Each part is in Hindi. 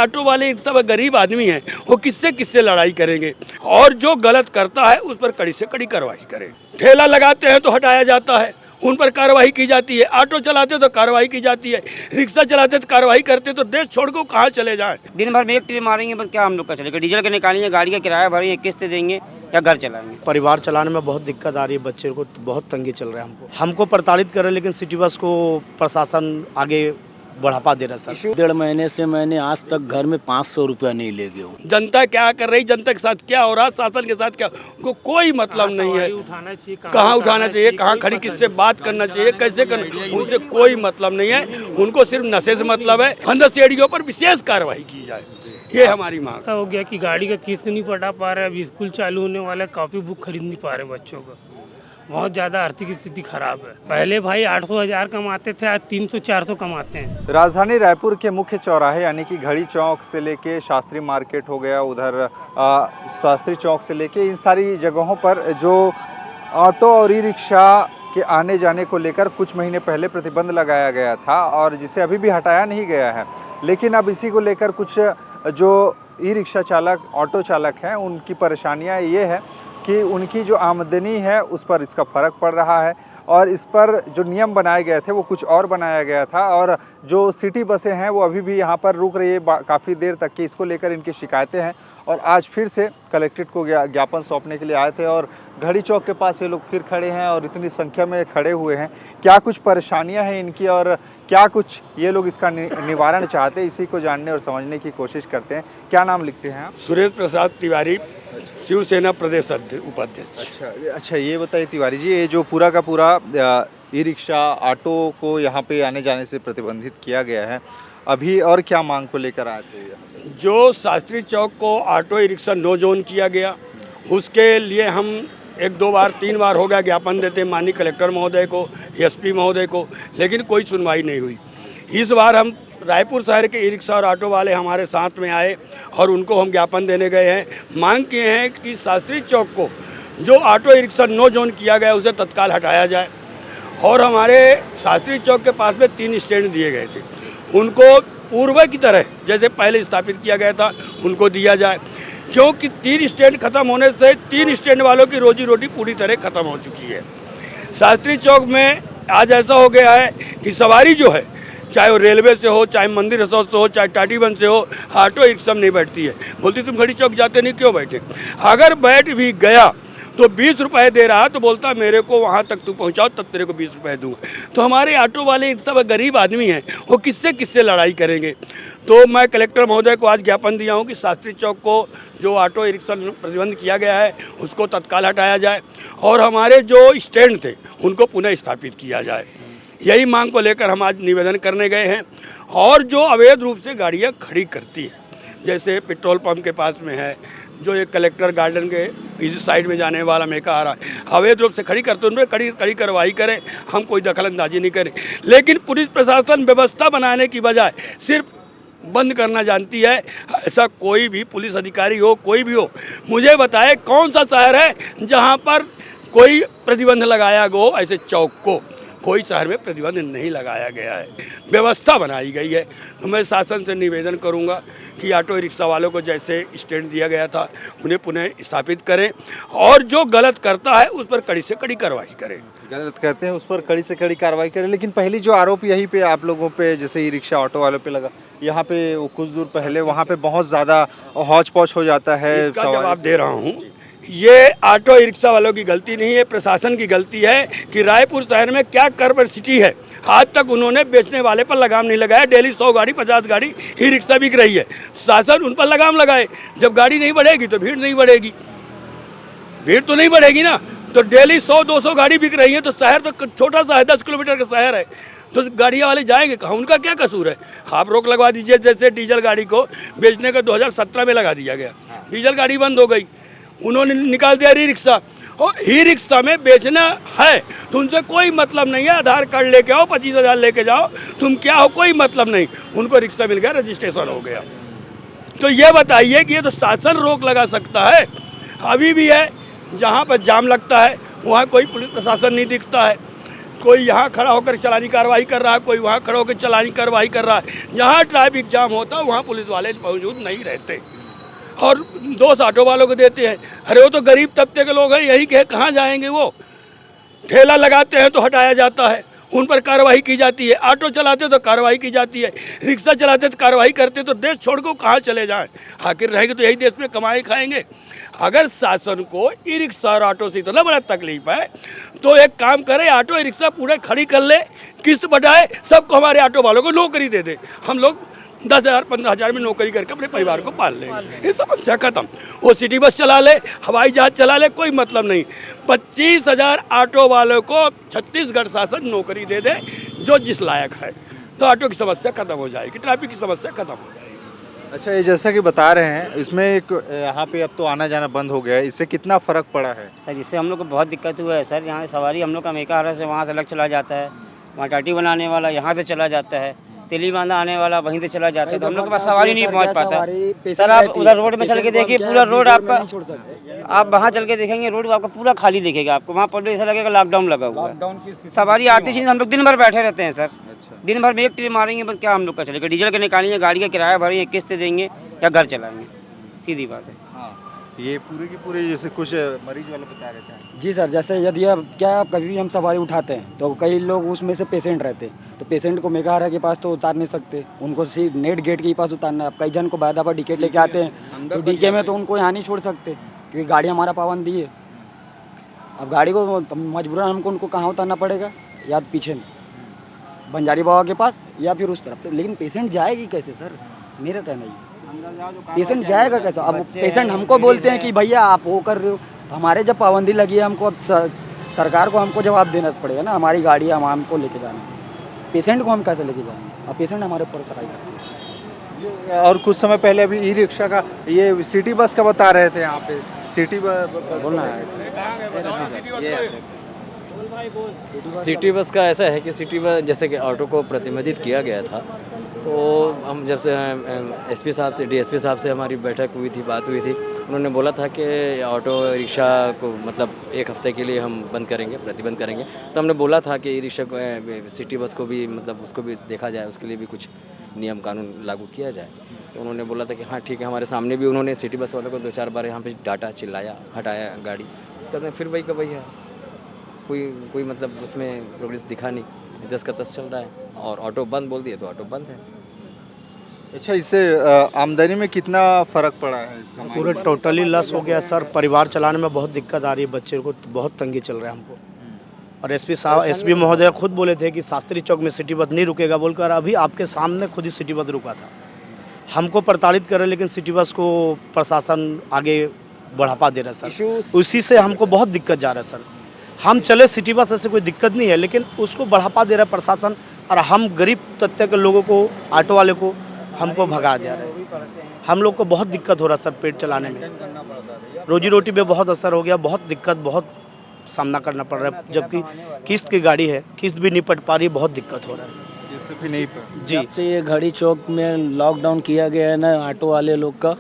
ऑटो वाले सब गरीब आदमी हैं, वो किससे किससे लड़ाई करेंगे। और जो गलत करता है उस पर कड़ी से कड़ी कार्रवाई करें। ठेला लगाते हैं तो हटाया जाता है, उन पर कार्रवाई की जाती है। ऑटो चलाते तो कार्रवाई की जाती है, रिक्शा चलाते तो कार्रवाई करते, तो देश छोड़ को कहाँ चले जाएं। दिन भर में एक ट्रिप मारेंगे बस, क्या हम लोग का चलेगा। डीजल के निकालेंगे, गाड़ी का किराया भरेंगे, किस्त देंगे या घर चलाएंगे। परिवार चलाने में बहुत दिक्कत आ रही है, बच्चे को बहुत तंगी चल रहा है। हमको प्रताड़ित कर रहे हैं, लेकिन सिटी बस को प्रशासन आगे बढ़ावा दे रहा है। सर 1.5 महीने से मैंने आज तक घर में 500 रुपया नहीं ले गया हूँ। जनता क्या कर रही, जनता के साथ क्या हो रहा, शासन के साथ क्या, उनको कोई मतलब नहीं है। कहाँ उठाना चाहिए, कहाँ खड़ी, किससे बात करना चाहिए, कैसे करना, उनसे कोई मतलब नहीं है। उनको सिर्फ नशे से मतलब है। अंधसेड़ियों पर विशेष कार्रवाई की जाए, ये हमारी मांग। ऐसा हो गया कि गाड़ी का किस्त नहीं पटा पा रहा है, अभी स्कूल चालू होने वाला है, कॉपी बुक खरीद नहीं पा रहे बच्चों का। बहुत ज़्यादा आर्थिक स्थिति खराब है। पहले भाई 800-1000 कमाते थे, आज 300-400 कमाते हैं। राजधानी रायपुर के मुख्य चौराहे यानी कि घड़ी चौक से लेके शास्त्री मार्केट हो गया, उधर शास्त्री चौक से लेके इन सारी जगहों पर जो ऑटो और ई रिक्शा के आने जाने को लेकर कुछ महीने पहले प्रतिबंध लगाया गया था और जिसे अभी भी हटाया नहीं गया है। लेकिन अब इसी को लेकर कुछ जो ई रिक्शा चालक, ऑटो चालक हैं, उनकी परेशानियां ये है कि उनकी जो आमदनी है उस पर इसका फ़र्क पड़ रहा है और इस पर जो नियम बनाए गए थे वो कुछ और बनाया गया था। और जो सिटी बसें हैं वो अभी भी यहाँ पर रुक रही है काफ़ी देर तक की। इसको लेकर इनकी शिकायतें हैं और आज फिर से कलेक्ट्रेट को ज्ञापन सौंपने के लिए आए थे और घड़ी चौक के पास ये लोग फिर खड़े हैं और इतनी संख्या में खड़े हुए हैं। क्या कुछ परेशानियां हैं इनकी और क्या कुछ ये लोग इसका निवारण चाहते हैं, इसी को जानने और समझने की कोशिश करते हैं। क्या नाम लिखते हैं आप? सुरेश प्रसाद तिवारी, शिवसेना प्रदेश उपाध्यक्ष। अच्छा, ये बताइए तिवारी जी, ये जो पूरा का पूरा ई रिक्शा, ऑटो को यहाँ पे आने जाने से प्रतिबंधित किया गया है, अभी और क्या मांग को लेकर आए थे? जो शास्त्री चौक को auto e rickshaw no zone किया गया, उसके लिए हम 1-2 बार 3 बार हो गया ज्ञापन देते माननीय कलेक्टर महोदय को, एसपी महोदय को, लेकिन कोई सुनवाई नहीं हुई। इस बार हम रायपुर शहर के ई रिक्शा और ऑटो वाले हमारे साथ में आए और उनको हम ज्ञापन देने गए हैं। मांग किए हैं कि शास्त्री चौक को जो auto e rickshaw no zone किया गया उसे तत्काल हटाया जाए और हमारे शास्त्री चौक के पास में 3 स्टैंड दिए गए थे, उनको पूर्व की तरह जैसे पहले स्थापित किया गया था उनको दिया जाए, क्योंकि 3 स्टैंड खत्म होने से 3 स्टैंड वालों की रोजी रोटी पूरी तरह खत्म हो चुकी है। शास्त्री चौक में आज ऐसा हो गया है कि सवारी जो है, चाहे वो रेलवे से हो, चाहे मंदिर रिसोर्ट से हो, चाहे टाटीबंद से हो, ऑटो ई रिक्शा नहीं बैठती है। बोलती तुम घड़ी चौक जाते नहीं, क्यों बैठे? अगर बैठ भी गया तो 20 रुपये दे रहा तो बोलता मेरे को वहाँ तक तू पहुँचाओ तब तेरे को 20 रुपये दूँगा। तो हमारे ऑटो वाले सब गरीब आदमी हैं, वो किससे किससे लड़ाई करेंगे। तो मैं कलेक्टर महोदय को आज ज्ञापन दिया हूँ कि शास्त्री चौक को जो ऑटो ई रिक्शा प्रतिबंध किया गया है उसको तत्काल हटाया जाए और हमारे जो स्टैंड थे उनको पुनः स्थापित किया जाए। यही मांग को लेकर हम आज निवेदन करने गए हैं। और जो अवैध रूप से गाड़ियाँ खड़ी करती हैं, जैसे पेट्रोल पंप के पास में है, जो एक कलेक्टर गार्डन के इस साइड में जाने वाला मेका आ रहा है, अवैध रूप से खड़ी करते उन पर कड़ी कार्रवाई करें। हम कोई दखलंदाजी नहीं करें, लेकिन पुलिस प्रशासन व्यवस्था बनाने की बजाय सिर्फ बंद करना जानती है। ऐसा कोई भी पुलिस अधिकारी हो, कोई भी हो, मुझे बताए कौन सा शहर है जहाँ पर कोई प्रतिबंध लगाया गया हो। ऐसे चौक को कोई शहर में प्रतिबंध नहीं लगाया गया है, व्यवस्था बनाई गई है। तो मैं शासन से निवेदन करूंगा कि ऑटो रिक्शा वालों को जैसे स्टैंड दिया गया था उन्हें पुनः स्थापित करें और जो गलत करता है उस पर कड़ी से कड़ी कार्रवाई करें। गलत करते हैं उस पर कड़ी से कड़ी कार्रवाई करें। लेकिन पहली जो आरोप यहीं पे आप लोगों पे, जैसे ई रिक्शा ऑटो वालों पे लगा, यहाँ पे कुछ दूर पहले वहाँ पे बहुत ज़्यादा हौच पौच हो जाता है। इसका जवाब दे रहा हूँ, ये ऑटो ई रिक्शा वालों की गलती नहीं है, प्रशासन की गलती है कि रायपुर शहर में क्या कर्मसिटी है, आज तक उन्होंने बेचने वाले पर लगाम नहीं लगाया। डेली 100 गाड़ी 50 गाड़ी ई रिक्शा बिक रही है, शासन उन पर लगाम लगाए। जब गाड़ी नहीं बढ़ेगी तो भीड़ नहीं बढ़ेगी, भीड़ तो नहीं बढ़ेगी ना। तो डेली 100-200 गाड़ी बिक रही है तो शहर तो छोटा सा है, 10 किलोमीटर का शहर है, तो गाड़ियाँ वाले जाएंगे कहाँ? उनका क्या कसूर है? आप रोक लगवा दीजिए। जैसे डीजल गाड़ी को बेचने का 2017 में लगा दिया गया, डीजल गाड़ी बंद हो गई, उन्होंने निकाल दिया ई रिक्शा। और ई रिक्शा में बेचना है तो उनसे कोई मतलब नहीं है। आधार कार्ड लेके आओ, 25,000 लेके जाओ, तुम क्या हो, कोई मतलब नहीं। उनको रिक्शा मिल गया, रजिस्ट्रेशन हो गया। तो ये बताइए कि ये तो शासन रोक लगा सकता है। अभी भी है, जहाँ पर जाम लगता है वहाँ कोई पुलिस प्रशासन नहीं दिखता है। कोई यहाँ खड़ा होकर चलानी कार्रवाई कर रहा है, कोई वहाँ खड़ा होकर चलानी कार्रवाई कर रहा है। जहाँ ट्रैफिक जाम होता है वहाँ पुलिस वाले मौजूद नहीं रहते और दोष ऑटो वालों को देते हैं। अरे वो तो गरीब तबके के लोग हैं, यही के कहाँ जाएंगे वो। ठेला लगाते हैं तो हटाया जाता है, उन पर कार्रवाई की जाती है। ऑटो चलाते तो कार्रवाई की जाती है, रिक्शा चलाते तो कार्रवाई करते। तो देश छोड़ को कहाँ चले जाएं? आखिर रहेंगे तो यही देश में कमाए खाएंगे। अगर शासन को ई रिक्शा और ऑटो से इतना बड़ा तकलीफ है तो एक काम करे, ऑटो ई रिक्शा पूरे खड़ी कर ले, किस्त बढ़ाए, सबको हमारे ऑटो वालों को नौकरी दे दे। हम लोग 10,000 15,000 में नौकरी करके अपने परिवार को पाल लेंगे। ये समस्या खत्म। वो सिटी बस चला ले, हवाई जहाज चला ले, कोई मतलब नहीं। 25,000 ऑटो वालों को छत्तीसगढ़ शासन नौकरी दे दे जो जिस लायक है, तो ऑटो की समस्या खत्म हो जाएगी, ट्रैफिक की समस्या खत्म हो जाएगी। अच्छा, ये जैसा कि बता रहे हैं, इसमें एक यहाँ पे अब तो आना जाना बंद हो गया है, इससे कितना फ़र्क पड़ा है? सर इससे हम लोग को बहुत दिक्कत हुआ है सर। यहाँ से सवारी हम लोग का मेकाहारा से वहाँ से अलग चला जाता है, वहाँ टाटी बनाने वाला यहाँ से चला जाता है, तेली बांधा आने वाला वहीं से चला जाता है, तो हम लोग के पास सवारी नहीं पहुँच पाता। सर आप उधर रोड में चल के देखिए, पूरा रोड आपका, आप वहाँ चल के देखेंगे रोड आपका पूरा खाली दिखेगा आपको। वहाँ पर ऐसा लगेगा लॉकडाउन लगा हुआ है, सवारी आती ही नहीं। हम लोग दिन भर बैठे रहते हैं सर, दिन भर में एक ट्रिप मारेंगे बस, क्या हम लोग का चलेगा। डीजल के निकालेंगे, गाड़ी का किराया भरेंगे, किस्त देंगे या घर चलाएंगे, सीधी बात है। हाँ, ये पूरे की पूरे जैसे कुछ मरीज वाले बता रहे थे। जी सर, जैसे यदि अब क्या आप कभी भी हम सवारी उठाते हैं तो कई लोग उसमें से पेशेंट रहते हैं, तो पेशेंट को मेकाहारा के पास तो उतार नहीं सकते, उनको सिर्फ नेट गेट के पास उतारना है। अब कई जन को बाधा पर टिकट लेके आते हैं तो डीके में तो उनको यहाँ नहीं छोड़ सकते क्योंकि गाड़ी हमारा पाबंदी है। अब गाड़ी को मजबूरन हमको उनको कहाँ उतारना पड़ेगा, या पीछे में बंजारी बाबा के पास या फिर उस तरफ। तो लेकिन पेशेंट जाएगी कैसे सर, मेरा कहना ही, पेशेंट जाएगा कैसे? अब पेशेंट हमको बोलते हैं कि भैया आप वो कर रहे हो, हमारे जब पाबंदी लगी है हमको अब सरकार को हमको जवाब देना पड़ेगा ना। हमारी गाड़ी हम हमको लेके जाना है, पेशेंट को हम कैसे लेके जाएंगे? अब पेशेंट हमारे ऊपर सफाई करते हैं। और कुछ समय पहले अभी ई रिक्शा का, ये सिटी बस का बता रहे थे, यहाँ पे सिटी बस बोलना है। सिटी बस का ऐसा है कि सिटी बस जैसे कि ऑटो को प्रतिबंधित किया गया था, तो हम जब से एसपी साहब से डीएसपी साहब से हमारी बैठक हुई थी, बात हुई थी, उन्होंने बोला था कि ऑटो रिक्शा को मतलब एक हफ्ते के लिए हम बंद करेंगे, प्रतिबंध करेंगे। तो हमने बोला था कि ई रिक्शा को, सिटी बस को भी मतलब उसको भी देखा जाए, उसके लिए भी कुछ नियम कानून लागू किया जाए। तो उन्होंने बोला था कि हाँ ठीक है। हमारे सामने भी उन्होंने सिटी बस वालों को 2-4 बार यहाँ पे डांटा, चिल्लाया, हटाया गाड़ी। उसके बाद फिर वही का वही है, कोई मतलब उसमें प्रोग्रेस दिखा नहीं, जस का तस चल रहा है। और ऑटो बंद बोल दिए तो ऑटो बंद है। अच्छा, इससे आमदनी में कितना फ़र्क पड़ा है? पूरे टोटली लॉस हो गया सर, परिवार चलाने में बहुत दिक्कत आ रही है, बच्चे को बहुत तंगी चल रहा है हमको। और एसपी महोदय खुद बोले थे कि शास्त्री चौक में सिटी बस नहीं रुकेगा बोलकर, अभी आपके सामने खुद ही सिटी बस रुका था। हमको प्रताड़ित कर रहे, लेकिन सिटी बस को प्रशासन आगे बढ़ावा दे रहा है सर, उसी से हमको बहुत दिक्कत जा रहा है सर। हम चले सिटी बस, ऐसे कोई दिक्कत नहीं है, लेकिन उसको बढ़ावा दे रहा है प्रशासन, और हम गरीब तबके के लोगों को, ऑटो वाले को हमको भगा दे रहे हैं। हम लोग को बहुत दिक्कत हो रहा है सर, पेट चलाने में, रोजी रोटी पे बहुत असर हो गया, बहुत दिक्कत, बहुत सामना करना पड़ रहा है। जबकि किस्त की गाड़ी है, किस्त भी नहीं पट पा रही, बहुत दिक्कत हो रहा है भी नहीं जी। जब से ये घड़ी चौक में लॉकडाउन किया गया है ना ऑटो वाले लोग का,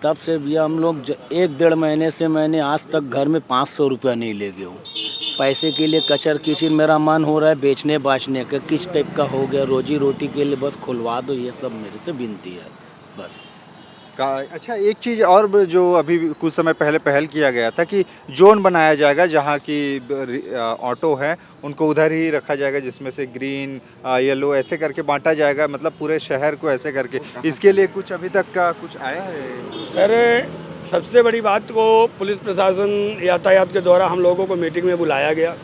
तब से भी हम लोग 1-1.5 महीने से मैंने आज तक घर में 500 रुपया नहीं ले गया हूँ। पैसे के लिए कचर किचिर मेरा मन हो रहा है बेचने बाचने का, किस टाइप का हो गया, रोजी रोटी के लिए बस खुलवा दो, ये सब मेरे से विनती है बस। अच्छा, एक चीज़ और जो अभी कुछ समय पहले पहल किया गया था कि जोन बनाया जाएगा जहाँ की ऑटो है उनको उधर ही रखा जाएगा, जिसमें से ग्रीन, येलो ऐसे करके बांटा जाएगा, मतलब पूरे शहर को ऐसे करके। इसके लिए कुछ अभी तक का कुछ आया है? सर सबसे बड़ी बात को पुलिस प्रशासन यातायात के द्वारा हम लोगों को मीटिंग में बुलाया गया।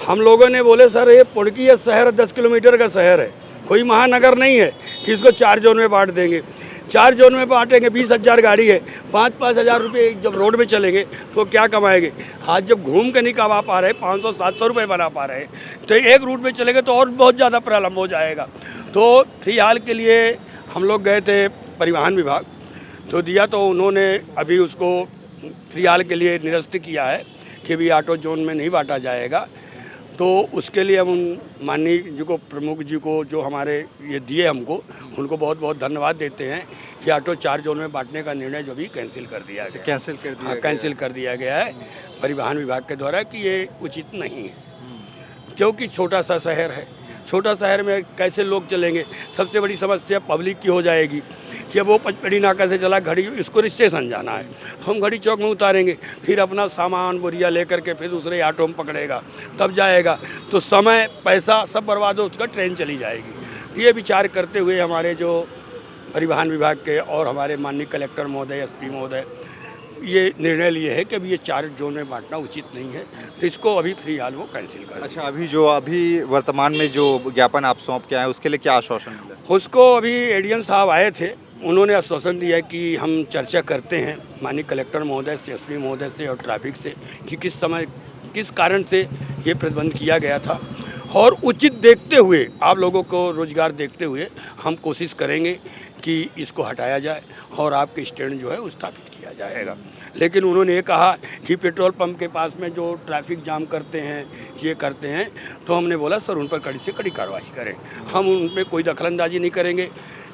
हम लोगों ने बोले सर ये पुड़की ये शहर 10 किलोमीटर का शहर है, कोई महानगर नहीं है कि इसको 4 जोन में बांट देंगे। 4 जोन में बांटेंगे, 20,000 गाड़ी है, 5-5 हज़ार रुपये जब रोड में चलेंगे तो क्या कमाएंगे। आज जब घूम के नहीं कमा पा रहे, 500-700 रुपये बना पा रहे, तो एक रूट में चलेंगे तो और बहुत ज़्यादा प्रॉब्लम हो जाएगा। तो फिलहाल के लिए हम लोग गए थे परिवहन विभाग, तो दिया, तो उन्होंने अभी उसको फिलहाल के लिए निरस्त किया है कि भी ऑटो जोन में नहीं बांटा जाएगा। तो उसके लिए हम उन माननीय जी को, प्रमुख जी को, जो हमारे ये दिए हमको, उनको बहुत बहुत धन्यवाद देते हैं कि ऑटो 4 जोन में बांटने का निर्णय जो भी कैंसिल कर दिया गया, कैंसिल कर दिया गया है परिवहन विभाग के द्वारा, कि ये उचित नहीं है। क्योंकि छोटा सा शहर है, छोटा शहर में कैसे लोग चलेंगे। सबसे बड़ी समस्या पब्लिक की हो जाएगी कि अब वो पचपेड़ी नाका से चला घड़ी, इसको स्टेशन जाना है तो हम घड़ी चौक में उतारेंगे, फिर अपना सामान बोरिया लेकर के फिर दूसरे ऑटो में पकड़ेगा, तब जाएगा, तो समय पैसा सब बर्बाद हो, उसका ट्रेन चली जाएगी। ये विचार करते हुए हमारे जो परिवहन विभाग के और हमारे माननीय कलेक्टर महोदय, एसपी महोदय, ये निर्णय लिए है कि अभी ये 4 जोन में बांटना उचित नहीं है, तो इसको अभी फिलहाल वो कैंसिल कर। अच्छा, अभी वर्तमान में जो ज्ञापन आप सौंप के आए उसके लिए क्या आश्वासन मिला? उसको अभी एडीएम साहब आए थे, उन्होंने आश्वासन दिया कि हम चर्चा करते हैं माननीय कलेक्टर महोदय से, एसपी महोदय से और ट्रैफिक से कि किस समय किस कारण से ये प्रतिबंध किया गया था, और उचित देखते हुए आप लोगों को रोजगार देखते हुए हम कोशिश करेंगे कि इसको हटाया जाए और आपके स्टैंड जो है वो स्थापित किया जाएगा। लेकिन उन्होंने ये कहा कि पेट्रोल पंप के पास में जो ट्रैफिक जाम करते हैं, ये करते हैं, तो हमने बोला सर उन पर कड़ी से कड़ी कार्रवाई करें, हम उन पर कोई दखलंदाजी नहीं करेंगे।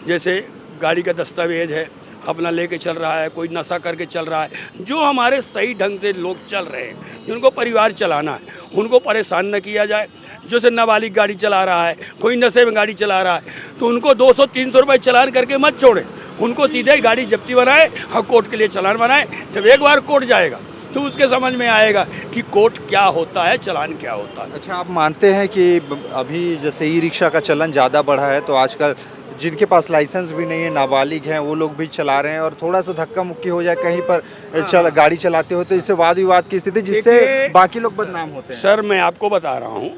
जैसे गाड़ी का दस्तावेज है, अपना लेके चल रहा है, कोई नशा करके चल रहा है, जो हमारे सही ढंग से लोग चल रहे हैं, जिनको परिवार चलाना है, उनको परेशान न किया जाए। जैसे नाबालिग गाड़ी चला रहा है, कोई नशे में गाड़ी चला रहा है, तो उनको 200-300 रुपये चालान करके मत छोड़े, उनको सीधे गाड़ी जब्ती बनाए और कोर्ट के लिए चालान बनाए। जब एक बार कोर्ट जाएगा तो उसके समझ में आएगा कि कोर्ट क्या होता है, चालान क्या होता है। अच्छा, आप मानते हैं कि अभी जैसे ई रिक्शा का चलन ज़्यादा बढ़ा है, तो आजकल जिनके पास लाइसेंस भी नहीं है, नाबालिग हैं, वो लोग भी चला रहे हैं, और थोड़ा सा धक्का मुक्की हो जाए कहीं पर गाड़ी चलाते हो तो इससे वाद विवाद की स्थिति, जिससे बाकी लोग बदनाम होते हैं। सर मैं आपको बता रहा हूँ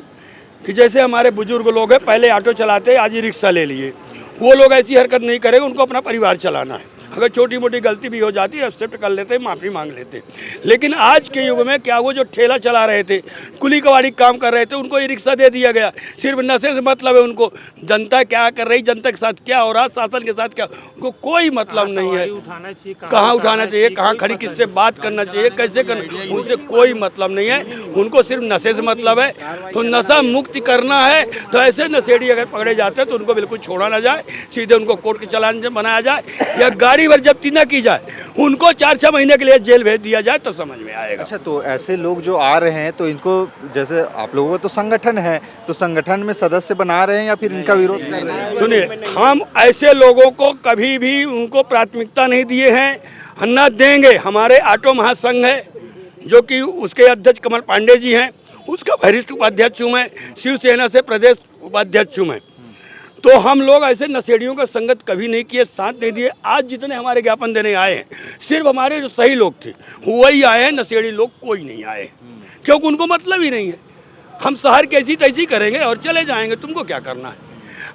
कि जैसे हमारे बुजुर्ग लोग हैं, पहले ऑटो चलाते, आज ही रिक्शा ले लिए, वो लोग ऐसी हरकत नहीं करेंगे, उनको अपना परिवार चलाना है। अगर छोटी मोटी गलती भी हो जाती है एक्सेप्ट कर लेते, माफ़ी मांग लेते। लेकिन आज के युग में क्या वो जो ठेला चला रहे थे, कुली कवाड़ी काम कर रहे थे, उनको ये रिक्शा दे दिया गया। सिर्फ नशे से मतलब है उनको, जनता क्या कर रही, जनता के साथ क्या हो रहा, शासन के साथ क्या, उनको कोई मतलब नहीं है। कहाँ उठाना चाहिए, कहाँ खड़ी किससे बात करना चाहिए, कैसे करना, उनसे कोई मतलब नहीं है, उनको सिर्फ नशे से मतलब है। तो नशा मुक्ति करना है तो ऐसे नशेड़ी अगर पकड़े जाते हैं तो उनको बिल्कुल छोड़ा ना जाए, सीधे उनको कोर्ट के चालान बनाया जाए या गाड़ी भर जब्ती न की जाए, उनको 4-6 महीने के लिए जेल भेज दिया जाए, तो समझ में आएगा। अच्छा, तो ऐसे लोग जो आ रहे हैं, तो इनको, जैसे आप लोगों का तो संगठन है, तो संगठन में सदस्य बना रहे हैं या फिर इनका विरोध कर रहे हैं? सुनिए, हम ऐसे लोगों को कभी भी उनको प्राथमिकता नहीं दिए हैं, न देंगे। हमारे ऑटो महासंघ है जो कि उसके अध्यक्ष कमल पांडे जी हैं, उसका वरिष्ठ उपाध्यक्ष हूँ मैं, शिवसेना से प्रदेश उपाध्यक्ष हूँ मैं। तो हम लोग ऐसे नशेड़ियों का संगत कभी नहीं किए, साथ नहीं दिए। आज जितने हमारे ज्ञापन देने आए हैं, सिर्फ हमारे जो सही लोग थे वही आए हैं, नशेड़ी लोग कोई नहीं आए, क्योंकि उनको मतलब ही नहीं है। हम शहर कैसी तैसी करेंगे और चले जाएंगे, तुमको क्या करना है।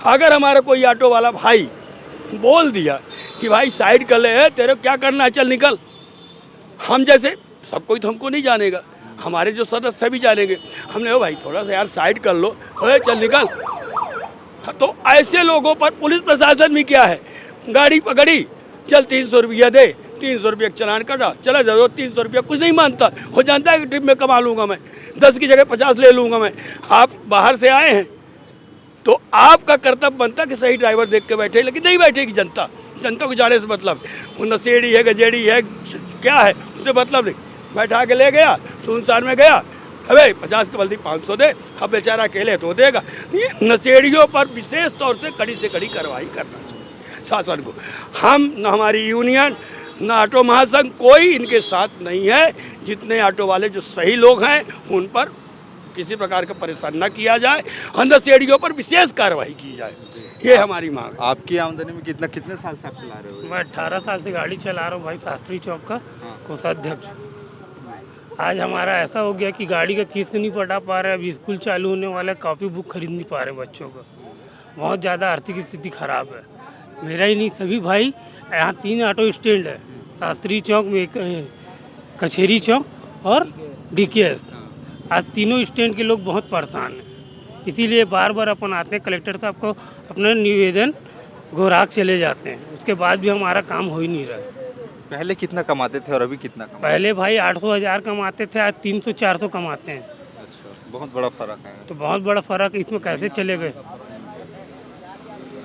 अगर हमारा कोई ऑटो वाला भाई बोल दिया कि भाई साइड कर ले, तेरे क्या करना है, चल निकल, हम जैसे सब कोई तो हमको नहीं जानेगा, हमारे जो सदस्य भी जानेंगे। हमने ओ भाई थोड़ा सा यार साइड कर लो, चल निकल। तो ऐसे लोगों पर पुलिस प्रशासन भी क्या है, गाड़ी पकड़ी, चल 300 रुपया दे, 300 रुपये का चालान कटा, चला जाओ। 300 रुपया कुछ नहीं मानता, हो जानता है कि ट्रिप में कमा लूँगा मैं, 10 की जगह 50 ले लूँगा मैं। आप बाहर से आए हैं तो आपका कर्तव्य बनता कि सही ड्राइवर देख के बैठे, लेकिन नहीं बैठेगी जनता। जनता को जाने से मतलब, वो नशेड़ी है, गजेड़ी है, क्या है, उससे मतलब नहीं। बैठा के ले गया, सुनसान में गया, अबे 50 की बल्दी 500 दे, अब बेचारा अकेले तो देगा। ये नशेड़ियों पर विशेष तौर से कड़ी कार्रवाई करना चाहिए शासन को। हम न हमारी यूनियन न ऑटो महासंघ कोई इनके साथ नहीं है। जितने ऑटो वाले जो सही लोग हैं उन पर किसी प्रकार का परेशान न किया जाए, नशेड़ियों पर विशेष कार्रवाई की जाए, ये हमारी मांग। आपकी आमदनी में कितने साल से आप चला रहे हो? मैं 18 साल से गाड़ी चला रहा हूँ भाई, शास्त्री चौक का कोषाध्यक्ष। आज हमारा ऐसा हो गया कि गाड़ी का किस्त नहीं पटा पा रहे, अभी स्कूल चालू होने वाला है, कॉपी बुक खरीद नहीं पा रहे बच्चों का। बहुत ज़्यादा आर्थिक स्थिति खराब है। मेरा ही नहीं, सभी भाई, यहाँ 3 ऑटो स्टैंड है, शास्त्री चौक में, कचहरी चौक और DKS। आज तीनों स्टैंड के लोग बहुत परेशान हैं, इसीलिए बार बार अपन आते हैं कलेक्टर साहब को अपना निवेदन घोराक चले जाते हैं, उसके बाद भी हमारा काम हो ही नहीं रहा है। पहले कितना कमाते थे और अभी कितना कमाते? पहले भाई 800-1000 कमाते थे, आज 300-400 कमाते हैं। अच्छा, बहुत बड़ा फर्क है। तो बहुत बड़ा फर्क, इसमें कैसे चले गए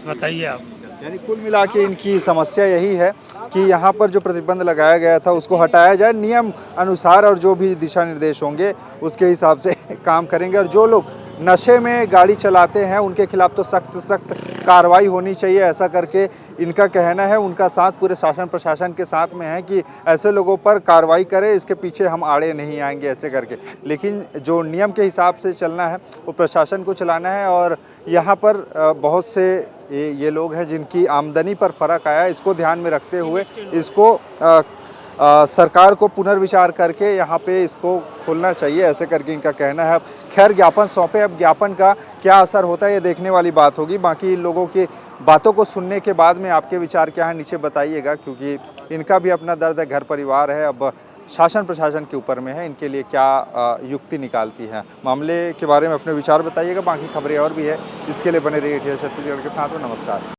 बताइए आप। यानी कुल मिला के इनकी समस्या यही है कि यहाँ पर जो प्रतिबंध लगाया गया था उसको हटाया जाए, नियम अनुसार, और जो भी दिशा निर्देश होंगे उसके हिसाब से काम करेंगे। और जो लोग नशे में गाड़ी चलाते हैं उनके खिलाफ तो सख्त कार्रवाई होनी चाहिए, ऐसा करके इनका कहना है। उनका साथ पूरे शासन प्रशासन के साथ में है कि ऐसे लोगों पर कार्रवाई करे, इसके पीछे हम आड़े नहीं आएंगे ऐसे करके। लेकिन जो नियम के हिसाब से चलना है वो प्रशासन को चलाना है। और यहाँ पर बहुत से ये लोग हैं जिनकी आमदनी पर फ़र्क आया, इसको ध्यान में रखते हुए इसको सरकार को पुनर्विचार करके यहाँ पे इसको खोलना चाहिए, ऐसे करके इनका कहना है। खैर ज्ञापन सौंपे, अब ज्ञापन का क्या असर होता है ये देखने वाली बात होगी। बाकी इन लोगों की बातों को सुनने के बाद में आपके विचार क्या है नीचे बताइएगा, क्योंकि इनका भी अपना दर्द है, घर परिवार है। अब शासन प्रशासन के ऊपर में है इनके लिए क्या युक्ति निकालती है। मामले के बारे में अपने विचार बताइएगा। बाकी खबरें और भी है, इसके लिए बने रहिए छत्तीसगढ़ के साथ में। नमस्कार।